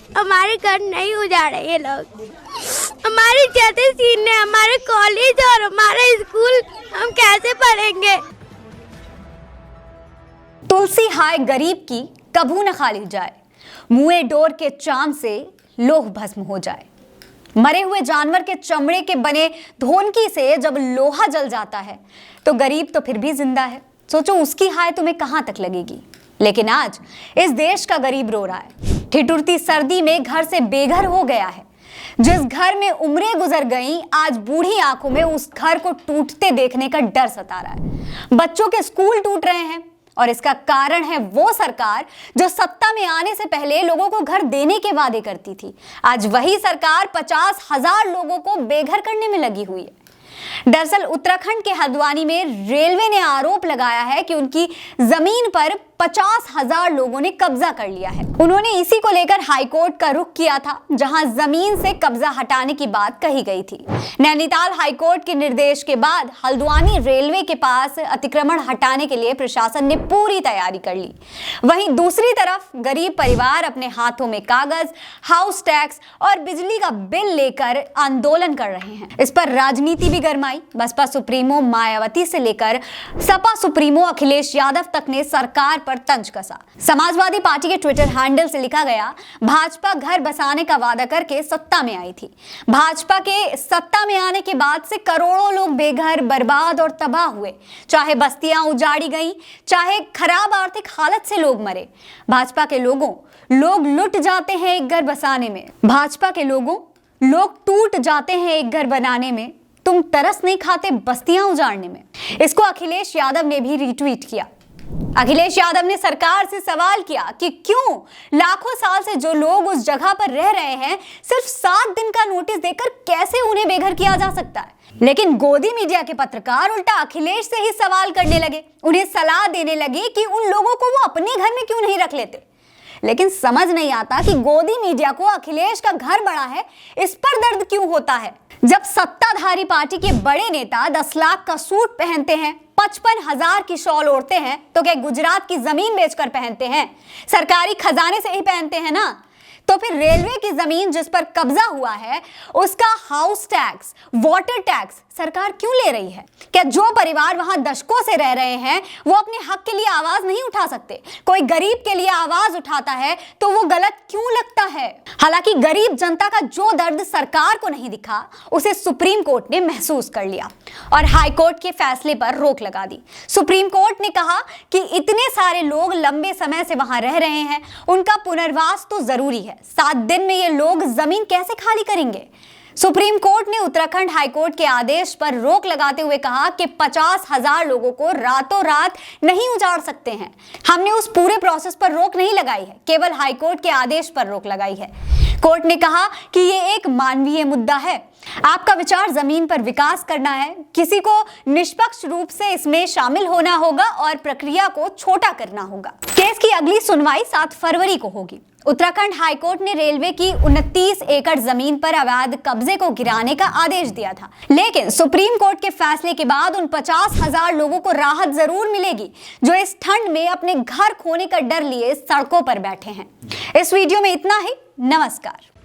हमारे घर नहीं उजाड़े ये लोग। हमारी छतें छीनने, हमारे कॉलेज और हमारा स्कूल हम कैसे पढ़ेंगे। तुलसी हाय गरीब की कभू न खाली जाए, मुँहे डोर के चाम से लोह भस्म हो जाए। मरे हुए जानवर के चमड़े के बने धोनकी से जब लोहा जल जाता है तो गरीब तो फिर भी जिंदा है। सोचो उसकी हाय तुम्हें कहां तक लगेगी। लेकिन आज इस देश का गरीब रो रहा है। ठिठुरती सर्दी में घर से बेघर हो गया है। जिस घर में उम्रें गुजर गईं, आज बूढ़ी आंखों में उस घर को टूटते देखने का डर सता रहा है। बच्चों के स्कूल टूट रहे हैं और इसका कारण है वो सरकार जो सत्ता में आने से पहले लोगों को घर देने के वादे करती थी। आज वही सरकार 50,000 लोगों को बेघर करने में लगी हुई है। दरअसल उत्तराखंड के हल्द्वानी में रेलवे ने आरोप लगाया है कि उनकी जमीन पर 50,000 लोगों ने कब्जा कर लिया है। उन्होंने इसी को लेकर हाईकोर्ट का रुख किया था, जहां जमीन से कब्जा हटाने की बात कही गई थी। नैनीताल हाईकोर्ट के निर्देश के बाद हल्द्वानी रेलवे के पास अतिक्रमण हटाने के लिए प्रशासन ने पूरी तैयारी कर ली। वहीं दूसरी तरफ गरीब परिवार अपने हाथों में कागज, हाउस टैक्स और बिजली का बिल लेकर आंदोलन कर रहे हैं। इस पर राजनीति भी गरमाई। बसपा सुप्रीमो मायावती से लेकर सपा सुप्रीमो अखिलेश यादव तक ने सरकार पर तंज कसा। समाजवादी पार्टी के ट्विटर हैंडल से लिखा गया, भाजपा घर बसाने का वादा करके सत्ता में आई थी। भाजपा के सत्ता में आने के बाद से करोड़ों लोग बेघर, बर्बाद और तबाह हुए। चाहे बस्तियां उजाड़ी गई, चाहे खराब आर्थिक हालत से लोग मरे। भाजपा के लोग लुट जाते हैं एक घर बसाने में। भाजपा के लोग टूट जाते हैं एक घर बनाने में। तुम तरस नहीं खाते बस्तियां उजाड़ने में। इसको अखिलेश यादव ने भी रीट्वीट किया। अखिलेश यादव ने सरकार से सवाल किया कि क्यों लाखों साल से जो लोग उस जगह पर रह रहे हैं, सिर्फ 7 दिन का नोटिस देकर कैसे उन्हें बेघर किया जा सकता है। लेकिन गोदी मीडिया के पत्रकार उल्टा अखिलेश से ही सवाल करने लगे, उन्हें सलाह देने लगे कि उन लोगों को वो अपने घर में क्यों नहीं रख लेते। लेकिन समझ नहीं आता कि गोदी मीडिया को अखिलेश का घर बड़ा है, इस पर दर्द क्यों होता है। जब सत्ताधारी पार्टी के बड़े नेता 10 लाख का सूट पहनते हैं, 55,000 की शॉल ओढ़ते हैं, तो क्या गुजरात की जमीन बेचकर पहनते हैं? सरकारी खजाने से ही पहनते हैं ना। तो फिर रेलवे की जमीन जिस पर कब्जा हुआ है, उसका हाउस टैक्स, वाटर टैक्स सरकार क्यों ले रही है? क्या जो परिवार वहां दशकों से रह रहे हैं वो अपने हक के लिए आवाज नहीं उठा सकते? कोई गरीब के लिए आवाज उठाता है तो वो गलत क्यों लगता है? हालांकि गरीब जनता का जो दर्द सरकार को नहीं दिखा, उसे सुप्रीम कोर्ट ने महसूस कर लिया और हाई कोर्ट के फैसले पर रोक लगा दी। सुप्रीम कोर्ट ने कहा कि इतने सारे लोग लंबे समय से वहां रह रहे हैं, उनका पुनर्वास तो जरूरी है। 7 दिन में ये लोग जमीन कैसे खाली करेंगे? सुप्रीम कोर्ट ने उत्तराखंड हाईकोर्ट के आदेश पर रोक लगाते हुए कहा कि 50,000 लोगों को रातों रात नहीं उजाड़ सकते हैं। हमने उस पूरे प्रोसेस पर रोक नहीं लगाई है, केवल हाईकोर्ट के आदेश पर रोक लगाई है। कोर्ट ने कहा कि ये एक मानवीय मुद्दा है। आपका विचार जमीन पर विकास करना है, किसी को निष्पक्ष रूप से इसमें शामिल होना होगा और प्रक्रिया को छोटा करना होगा। केस की अगली सुनवाई 7 फरवरी को होगी। उत्तराखंड हाईकोर्ट ने रेलवे की 29 एकड़ जमीन पर अवैध कब्जे को गिराने का आदेश दिया था, लेकिन सुप्रीम कोर्ट के फैसले के बाद उन 50,000 लोगों को राहत जरूर मिलेगी जो इस ठंड में अपने घर खोने का डर लिए सड़कों पर बैठे हैं। इस वीडियो में इतना ही। नमस्कार।